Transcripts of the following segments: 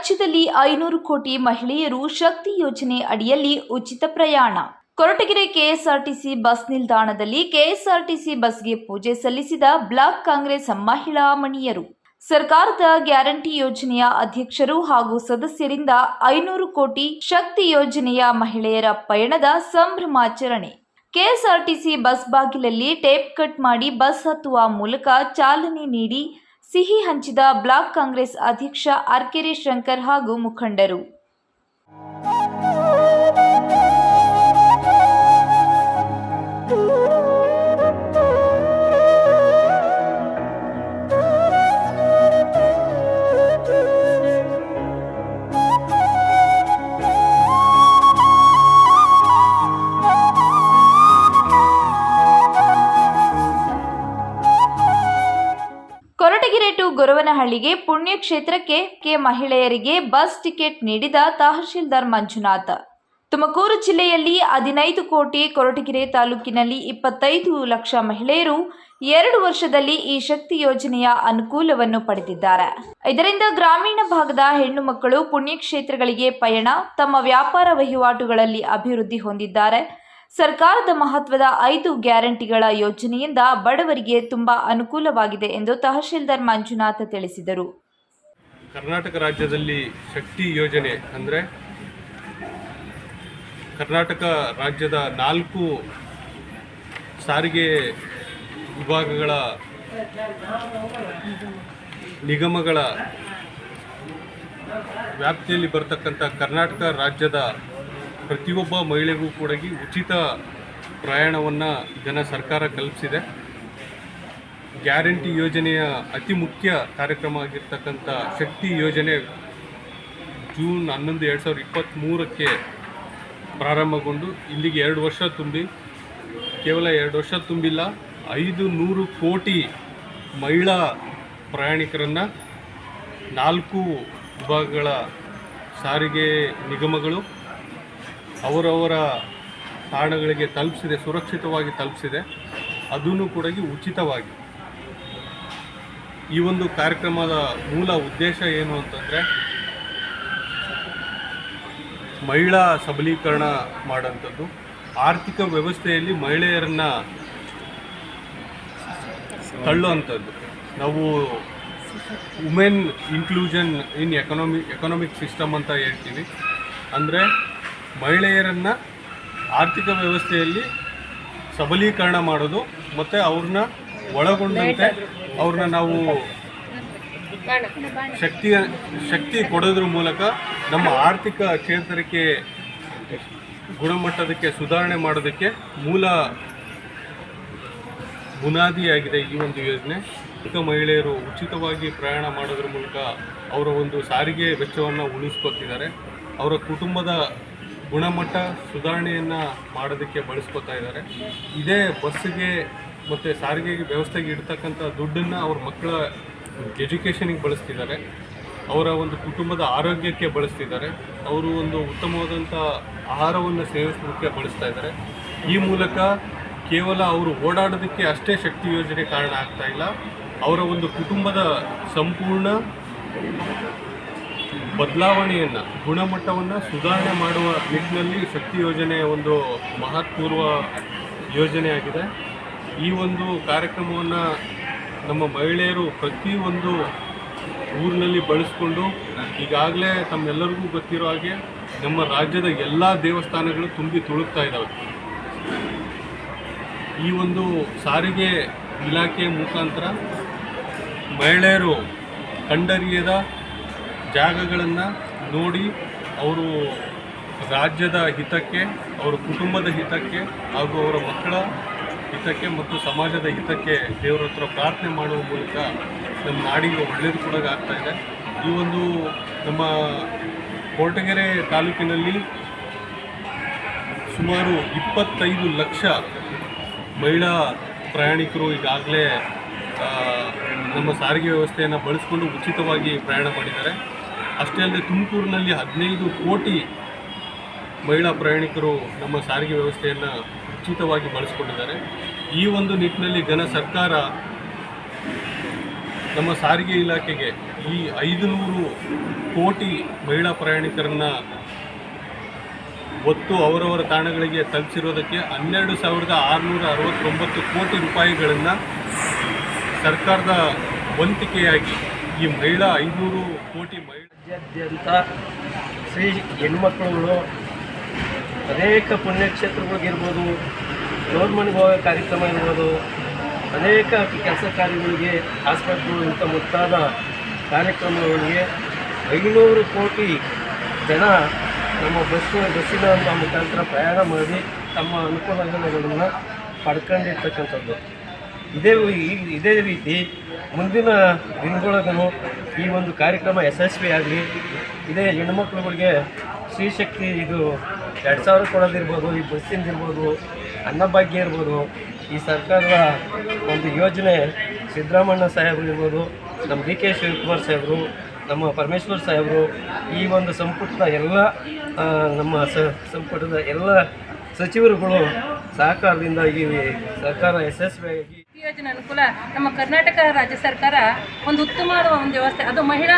ರಾಜ್ಯದಲ್ಲಿ 500 ಕೋಟಿ ಮಹಿಳೆಯರು ಶಕ್ತಿ ಯೋಜನೆ ಅಡಿಯಲ್ಲಿ ಉಚಿತ ಪ್ರಯಾಣ. ಕೊರಟಗೆರೆ ಕೆಎಸ್ಆರ್ಟಿಸಿ ಬಸ್ ನಿಲ್ದಾಣದಲ್ಲಿ ಕೆಎಸ್ಆರ್ಟಿಸಿ ಬಸ್ಗೆ ಪೂಜೆ ಸಲ್ಲಿಸಿದ ಬ್ಲಾಕ್ ಕಾಂಗ್ರೆಸ್ ಮಹಿಳಾ ಮಣಿಯರು. ಸರ್ಕಾರದ ಗ್ಯಾರಂಟಿ ಯೋಜನೆಯ ಅಧ್ಯಕ್ಷರು ಹಾಗೂ ಸದಸ್ಯರಿಂದ 500 ಕೋಟಿ ಶಕ್ತಿ ಯೋಜನೆಯ ಮಹಿಳೆಯರ ಪಯಣದ ಸಂಭ್ರಮಾಚರಣೆ. ಕೆಎಸ್ಆರ್ಟಿಸಿ ಬಸ್ ಬಾಗಿಲಲ್ಲಿ ಟೇಪ್ ಕಟ್ ಮಾಡಿ ಬಸ್ ಹತ್ತುವ ಮೂಲಕ ಚಾಲನೆ ನೀಡಿ ಸಿಹಿ ಹಂಚಿದ ಬ್ಲಾಕ್ ಕಾಂಗ್ರೆಸ್ ಅಧ್ಯಕ್ಷ ಅರ್ಕೆರೆ ಶಂಕರ್ ಹಾಗೂ ಮುಖಂಡರು. ಕೊರಟಗೆರೆ ಟು ಗೊರವನಹಳ್ಳಿಗೆ ಪುಣ್ಯಕ್ಷೇತ್ರಕ್ಕೆ ಮಹಿಳೆಯರಿಗೆ ಬಸ್ ಟಿಕೆಟ್ ನೀಡಿದ ತಹಶೀಲ್ದಾರ್ ಮಂಜುನಾಥ್. ತುಮಕೂರು ಜಿಲ್ಲೆಯಲ್ಲಿ 15 ಕೋಟಿ, ಕೊರಟಗೆರೆ ತಾಲೂಕಿನಲ್ಲಿ 25 ಲಕ್ಷ ಮಹಿಳೆಯರು 2 ವರ್ಷದಲ್ಲಿ ಈ ಶಕ್ತಿ ಯೋಜನೆಯ ಅನುಕೂಲವನ್ನು ಪಡೆದಿದ್ದಾರೆ. ಇದರಿಂದ ಗ್ರಾಮೀಣ ಭಾಗದ ಹೆಣ್ಣು ಮಕ್ಕಳು ಪುಣ್ಯಕ್ಷೇತ್ರಗಳಿಗೆ ಪಯಣ, ತಮ್ಮ ವ್ಯಾಪಾರ ವಹಿವಾಟುಗಳಲ್ಲಿ ಅಭಿವೃದ್ಧಿ ಹೊಂದಿದ್ದಾರೆ. ಸರ್ಕಾರದ ಮಹತ್ವದ 5 ಗ್ಯಾರಂಟಿಗಳ ಯೋಜನೆಯಿಂದ ಬಡವರಿಗೆ ತುಂಬಾ ಅನುಕೂಲವಾಗಿದೆ ಎಂದು ತಹಶೀಲ್ದಾರ್ ಮಂಜುನಾಥ್ ತಿಳಿಸಿದರು. ಕರ್ನಾಟಕ ರಾಜ್ಯದಲ್ಲಿ ಶಕ್ತಿ ಯೋಜನೆ ಅಂದರೆ ಕರ್ನಾಟಕ ರಾಜ್ಯದ 4 ಸಾರಿಗೆ ವಿಭಾಗಗಳ ನಿಗಮಗಳ ವ್ಯಾಪ್ತಿಯಲ್ಲಿ ಬರತಕ್ಕಂಥ ಕರ್ನಾಟಕ ರಾಜ್ಯದ ಪ್ರತಿಯೊಬ್ಬ ಮಹಿಳೆಗೂ ಕೂಡ ಉಚಿತ ಪ್ರಯಾಣವನ್ನು ಸರ್ಕಾರ ಕಲ್ಪಿಸಿದೆ. ಗ್ಯಾರಂಟಿ ಯೋಜನೆಯ ಅತಿ ಮುಖ್ಯ ಕಾರ್ಯಕ್ರಮ ಆಗಿರ್ತಕ್ಕಂಥ ಶಕ್ತಿ ಯೋಜನೆ ಜೂನ್ 11, 2023ಕ್ಕೆ ಪ್ರಾರಂಭಗೊಂಡು ಇಲ್ಲಿಗೆ 2 ವರ್ಷ ತುಂಬಿ, ಕೇವಲ 2 ವರ್ಷ ತುಂಬಿಲ್ಲ, 500 ಕೋಟಿ ಮಹಿಳಾ ಪ್ರಯಾಣಿಕರನ್ನು 4 ವಿಭಾಗಗಳ ಸಾರಿಗೆ ನಿಗಮಗಳು ಅವರವರ ತಾಣಗಳಿಗೆ ತಲುಪಿಸಿದೆ, ಸುರಕ್ಷಿತವಾಗಿ ತಲುಪಿಸಿದೆ, ಅದೂ ಕೂಡ ಉಚಿತವಾಗಿ. ಈ ಒಂದು ಕಾರ್ಯಕ್ರಮದ ಮೂಲ ಉದ್ದೇಶ ಏನು ಅಂತಂದರೆ ಮಹಿಳಾ ಸಬಲೀಕರಣ ಮಾಡೋಂಥದ್ದು, ಆರ್ಥಿಕ ವ್ಯವಸ್ಥೆಯಲ್ಲಿ ಮಹಿಳೆಯರನ್ನು ತಳ್ಳುವಂಥದ್ದು. ನಾವು ವುಮೆನ್ ಇನ್ಕ್ಲೂಷನ್ ಇನ್ ಎಕನಾಮಿಕ್ ಸಿಸ್ಟಮ್ ಅಂತ ಹೇಳ್ತೀವಿ. ಅಂದರೆ ಮಹಿಳೆಯರನ್ನು ಆರ್ಥಿಕ ವ್ಯವಸ್ಥೆಯಲ್ಲಿ ಸಬಲೀಕರಣ ಮಾಡೋದು ಮತ್ತು ಅವ್ರನ್ನ ಒಳಗೊಂಡಂತೆ ಅವ್ರನ್ನ ನಾವು ಶಕ್ತಿ ಕೊಡೋದ್ರ ಮೂಲಕ ನಮ್ಮ ಆರ್ಥಿಕ ಚೇತರಿಕೆ ಗುಣಮಟ್ಟದಕ್ಕೆ ಸುಧಾರಣೆ ಮಾಡೋದಕ್ಕೆ ಮೂಲ ಬುನಾದಿಯಾಗಿದೆ ಈ ಒಂದು ಯೋಜನೆ. ಮಹಿಳೆಯರು ಉಚಿತವಾಗಿ ಪ್ರಯಾಣ ಮಾಡೋದ್ರ ಮೂಲಕ ಅವರ ಒಂದು ಸಾರಿಗೆ ವೆಚ್ಚವನ್ನು ಉಳಿಸ್ಕೊತಿದ್ದಾರೆ. ಅವರ ಕುಟುಂಬದ ಗುಣಮಟ್ಟ ಸುಧಾರಣೆಯನ್ನು ಮಾಡೋದಕ್ಕೆ ಬಳಸ್ಕೊತಾ ಇದ್ದಾರೆ. ಇದೇ ಬಸ್ಸಿಗೆ ಮತ್ತು ಸಾರಿಗೆ ವ್ಯವಸ್ಥೆಗೆ ಇಡ್ತಕ್ಕಂಥ ದುಡ್ಡನ್ನು ಅವ್ರ ಮಕ್ಕಳ ಎಜುಕೇಷನಿಗೆ ಬಳಸ್ತಿದ್ದಾರೆ, ಅವರ ಒಂದು ಕುಟುಂಬದ ಆರೋಗ್ಯಕ್ಕೆ ಬಳಸ್ತಿದ್ದಾರೆ, ಅವರು ಒಂದು ಉತ್ತಮವಾದಂಥ ಆಹಾರವನ್ನು ಸೇವಿಸೋದಕ್ಕೆ ಬಳಸ್ತಾ ಇದ್ದಾರೆ. ಈ ಮೂಲಕ ಕೇವಲ ಅವರು ಓಡಾಡೋದಕ್ಕೆ ಅಷ್ಟೇ ಶಕ್ತಿ ಯೋಜನೆ ಕಾರಣ ಆಗ್ತಾ ಇಲ್ಲ, ಅವರ ಒಂದು ಕುಟುಂಬದ ಸಂಪೂರ್ಣ ಬದಲಾವಣೆಯನ್ನು, ಗುಣಮಟ್ಟವನ್ನು ಸುಧಾರಣೆ ಮಾಡುವ ನಿಟ್ಟಿನಲ್ಲಿ ಶಕ್ತಿ ಯೋಜನೆಯ ಒಂದು ಮಹತ್ವಪೂರ್ವ ಯೋಜನೆಯಾಗಿದೆ. ಈ ಒಂದು ಕಾರ್ಯಕ್ರಮವನ್ನು ನಮ್ಮ ಮಹಿಳೆಯರು ಪ್ರತಿಯೊಂದು ಊರಿನಲ್ಲಿ ಬಳಸಿಕೊಂಡು, ಈಗಾಗಲೇ ತಮ್ಮೆಲ್ಲರಿಗೂ ಗೊತ್ತಿರೋ ಹಾಗೆ ನಮ್ಮ ರಾಜ್ಯದ ಎಲ್ಲ ದೇವಸ್ಥಾನಗಳು ತುಂಬಿ ತುಳುಕ್ತಾ ಇದ್ದಾವೆ. ಈ ಒಂದು ಸಾರಿಗೆ ಇಲಾಖೆ ಮುಖಾಂತರ ಮಹಿಳೆಯರು ಕಂಡರಿಯದ ಜಾಗಗಳನ್ನು ನೋಡಿ ಅವರು ರಾಜ್ಯದ ಹಿತಕ್ಕೆ, ಅವರ ಕುಟುಂಬದ ಹಿತಕ್ಕೆ ಹಾಗೂ ಅವರ ಮಕ್ಕಳ ಹಿತಕ್ಕೆ ಮತ್ತು ಸಮಾಜದ ಹಿತಕ್ಕೆ ದೇವರ ಹತ್ರ ಪ್ರಾರ್ಥನೆ ಮಾಡುವ ಮೂಲಕ ನಮ್ಮ ನಾಡಿಗೆ ಒಳ್ಳೆಯದು ಕೂಡ ಆಗ್ತಾಯಿದೆ. ಈ ಒಂದು ನಮ್ಮ ಕೊರಟಗೆರೆ ತಾಲೂಕಿನಲ್ಲಿ ಸುಮಾರು 25 ಲಕ್ಷ ಮಹಿಳಾ ಪ್ರಯಾಣಿಕರು ಈಗಾಗಲೇ ನಮ್ಮ ಸಾರಿಗೆ ವ್ಯವಸ್ಥೆಯನ್ನು ಬಳಸಿಕೊಂಡು ಉಚಿತವಾಗಿ ಪ್ರಯಾಣ ಮಾಡಿದ್ದಾರೆ. ಅಷ್ಟೇ ಅಲ್ಲದೆ ತುಮಕೂರಿನಲ್ಲಿ 15 ಕೋಟಿ ಮಹಿಳಾ ಪ್ರಯಾಣಿಕರು ನಮ್ಮ ಸಾರಿಗೆ ವ್ಯವಸ್ಥೆಯನ್ನು ಉಚಿತವಾಗಿ ಬಳಸಿಕೊಂಡಿದ್ದಾರೆ. ಈ ಒಂದು ನಿಟ್ಟಿನಲ್ಲಿ ಸರ್ಕಾರ ನಮ್ಮ ಸಾರಿಗೆ ಇಲಾಖೆಗೆ ಈ 500 ಕೋಟಿ ಮಹಿಳಾ ಪ್ರಯಾಣಿಕರನ್ನು ಒತ್ತು ಅವರವರ ತಾಣಗಳಿಗೆ ತಲುಪಿಸಿರೋದಕ್ಕೆ 12,669 ಕೋಟಿ ರೂಪಾಯಿಗಳನ್ನು ಸರ್ಕಾರದ ವಂತಿಕೆಯಾಗಿ ಈ ಮಹಿಳಾ 500 ಕೋಟಿ ರಾಜ್ಯಾದ್ಯಂತ ಶ್ರೀ ಹೆಣ್ಮಕ್ಳುಗಳು ಅನೇಕ ಪುಣ್ಯಕ್ಷೇತ್ರಗಳಿಗಿರ್ಬೋದು, ಗೌರ್ಮೆಂಟ್ಗೆ ಹೋಗೋ ಕಾರ್ಯಕ್ರಮ ಇರ್ಬೋದು, ಅನೇಕ ಕೆಲಸ ಕಾರ್ಯಗಳಿಗೆ ಆಸ್ಪತ್ರೆಗಳು ಇಂಥ ಮುಂತಾದ ಕಾರ್ಯಕ್ರಮಗಳಿಗೆ 500 ಕೋಟಿ ಜನ ನಮ್ಮ ಬಸ್ಸಿನ ಮುಖಾಂತರ ಪ್ರಯಾಣ ಮಾಡಿ ತಮ್ಮ ಅನುಕೂಲಗಳನ್ನು ಪಡ್ಕೊಂಡಿರ್ತಕ್ಕಂಥದ್ದು. ಇದೇ ರೀತಿ ಮುಂದಿನ ದಿನಗಳೂ ಈ ಒಂದು ಕಾರ್ಯಕ್ರಮ ಯಶಸ್ವಿಯಾಗಲಿ. ಇದೇ ಹೆಣ್ಮಕ್ಳುಗಳಿಗೆ ಸ್ತ್ರೀಶಕ್ತಿ ಇದು 2000 ಕೊಡೋದಿರ್ಬೋದು, ಈ ಬಸ್ಸಿಂದಿರ್ಬೋದು, ಅನ್ನಭಾಗ್ಯ ಇರ್ಬೋದು, ಈ ಸರ್ಕಾರದ ಒಂದು ಯೋಜನೆ ಸಿದ್ದರಾಮಣ್ಣ ಸಾಹೇಬರು ಇರ್ಬೋದು, ನಮ್ಮ ಡಿ ಕೆ ಶಿವಕುಮಾರ್ ಸಾಹೇಬರು, ನಮ್ಮ ಪರಮೇಶ್ವರ್ ಸಾಹೇಬರು, ಈ ಒಂದು ಸಂಪುಟದ ಎಲ್ಲ ನಮ್ಮ ಸಂಪುಟದ ಎಲ್ಲ ಸಚಿವರುಗಳು ಸಹಕಾರದಿಂದ ಈ ಸರ್ಕಾರ ಯಶಸ್ವಿಯಾಗಿ ಯೋಜನೆ ಅನುಕೂಲ ನಮ್ಮ ಕರ್ನಾಟಕ ರಾಜ್ಯ ಸರ್ಕಾರ ಒಂದು ಉತ್ತಮವಾದ ಒಂದು ವ್ಯವಸ್ಥೆ, ಅದು ಮಹಿಳಾ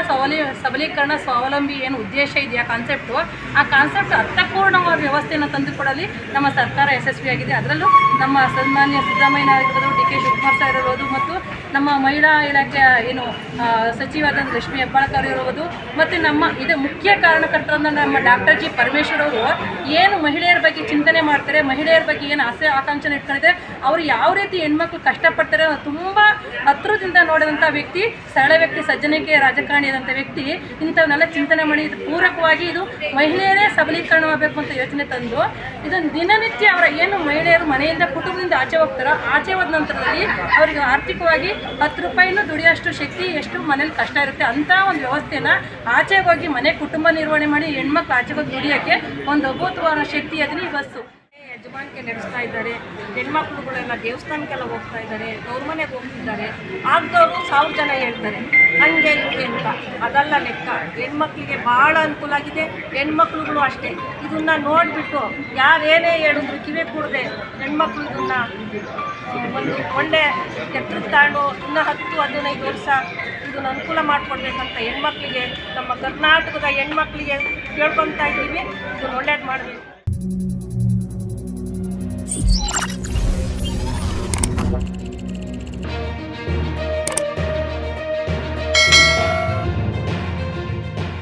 ಸಬಲೀಕರಣ ಸ್ವಾವಲಂಬಿ ಏನು ಉದ್ದೇಶ ಇದೆಯಾ ಕಾನ್ಸೆಪ್ಟು, ಆ ಕಾನ್ಸೆಪ್ಟ್ ಅರ್ಥಪೂರ್ಣವಾದ ವ್ಯವಸ್ಥೆಯನ್ನು ತಂದುಕೊಡಲಿ ನಮ್ಮ ಸರ್ಕಾರ ಯಶಸ್ವಿಯಾಗಿದೆ. ಅದರಲ್ಲೂ ನಮ್ಮ ಸನ್ಮಾನ್ಯ ಸಿದ್ದರಾಮಯ್ಯ ಆಗಿರ್ಬೋದು, ಡಿ ಕೆ ಶಿವಕುಮಾರ್ ಸರ್ ಇರ್ಬೋದು, ಮತ್ತು ನಮ್ಮ ಮಹಿಳಾ ಇಲಾಖೆಯ ಏನು ಸಚಿವಾದ ಲಕ್ಷ್ಮೀ ಹೆಬ್ಬಾಳ್ಕರ್ ಇರ್ಬೋದು, ಮತ್ತು ನಮ್ಮ ಇದು ಮುಖ್ಯ ಕಾರಣಕರ್ತರಾದ ನಮ್ಮ ಡಾಕ್ಟರ್ ಜಿ ಪರಮೇಶ್ವರ್ ಅವರು ಏನು ಮಹಿಳೆಯರ ಬಗ್ಗೆ ಚಿಂತನೆ ಮಾಡ್ತಾರೆ, ಮಹಿಳೆಯರ ಬಗ್ಗೆ ಏನು ಆಸೆ ಆಕಾಂಕ್ಷೆ ಇಟ್ಕೊಂಡಿದ್ದಾರೆ, ಅವರು ಯಾವ ರೀತಿ ಹೆಣ್ಮಕ್ಳು ಕಷ್ಟಪಡ್ತಾರೆ, ತುಂಬ ಹತ್ರದಿಂದ ನೋಡಿದಂಥ ವ್ಯಕ್ತಿ, ಸರಳ ವ್ಯಕ್ತಿ, ಸಜ್ಜನಿಕೆ ರಾಜಕಾರಣಿಯಾದಂಥ ವ್ಯಕ್ತಿ ಇಂಥವನ್ನೆಲ್ಲ ಚಿಂತನೆ ಮಾಡಿ ಇದು ಪೂರಕವಾಗಿ ಇದು ಮಹಿಳೆಯರೇ ಸಬಲೀಕರಣವಾಗಬೇಕು ಅಂತ ಯೋಚನೆ ತಂದು ಇದು ದಿನನಿತ್ಯ ಅವರ ಏನು ಮಹಿಳೆಯರು ಮನೆಯಿಂದ ಕುಟುಂಬದಿಂದ ಆಚೆ ಹೋಗ್ತಾರೋ, ಆಚೆ ಹೋದ ನಂತರದಲ್ಲಿ ಅವರಿಗೆ ಆರ್ಥಿಕವಾಗಿ 10 ರೂಪಾಯಿನೂ ದುಡಿಯೋಷ್ಟು ಶಕ್ತಿ ಎಷ್ಟು ಮನೇಲಿ ಕಷ್ಟ ಇರುತ್ತೆ ಅಂಥ ಒಂದು ವ್ಯವಸ್ಥೆನ ಆಚೆಗೆ ಹೋಗಿ ಮನೆ ಕುಟುಂಬ ನಿರ್ವಹಣೆ ಮಾಡಿ ಹೆಣ್ಮಕ್ಳು ಆಚೆಗೆ ಹೋಗಿ ದುಡಿಯೋಕ್ಕೆ ಒಂದು ಅಭೂತವಾದ ಶಕ್ತಿ ಅದನ್ನ ಈ ಬಸ್ಸು ಯಜಮಾನಿಕೆ ನಡೆಸ್ತಾ ಇದ್ದಾರೆ. ಹೆಣ್ಮಕ್ಳುಗಳೆಲ್ಲ ದೇವಸ್ಥಾನಕ್ಕೆಲ್ಲ ಹೋಗ್ತಾ ಇದ್ದಾರೆ, ಅವ್ರ ಮನೆಗೆ ಹೋಗ್ತಿದ್ದಾರೆ. ಆಗ್ದವರು 1000 ಜನ ಹೇಳ್ತಾರೆ ಹಂಗೆ ಹಿಂಗೆ ಅಂತ, ಅದೆಲ್ಲ ಲೆಕ್ಕ. ಹೆಣ್ಮಕ್ಳಿಗೆ ಭಾಳ ಅನುಕೂಲ ಆಗಿದೆ, ಹೆಣ್ಮಕ್ಳುಗಳು ಅಷ್ಟೇ. ಇದನ್ನು ನೋಡಿಬಿಟ್ಟು ಯಾರೇನೇ ಹೇಳಿದ್ರು ಕಿವಿ ಕೂಡದೆ ಹೆಣ್ಮಕ್ಳು ಇದನ್ನು ಒಂದು ಒಳ್ಳೆ ಎತ್ತರಕ್ಕೆ ತಾಂಡು ಇನ್ನೂ 10-15 ವರ್ಷ ಇದನ್ನು ಅನುಕೂಲ ಮಾಡಿಕೊಡ್ಬೇಕಂತ ಹೆಣ್ಮಕ್ಳಿಗೆ, ನಮ್ಮ ಕರ್ನಾಟಕದ ಹೆಣ್ಮಕ್ಳಿಗೆ ಕೇಳ್ಕೊತಾ ಇದ್ದೀವಿ. ಇದನ್ನು ಒಳ್ಳೇದು ಮಾಡಬೇಕು.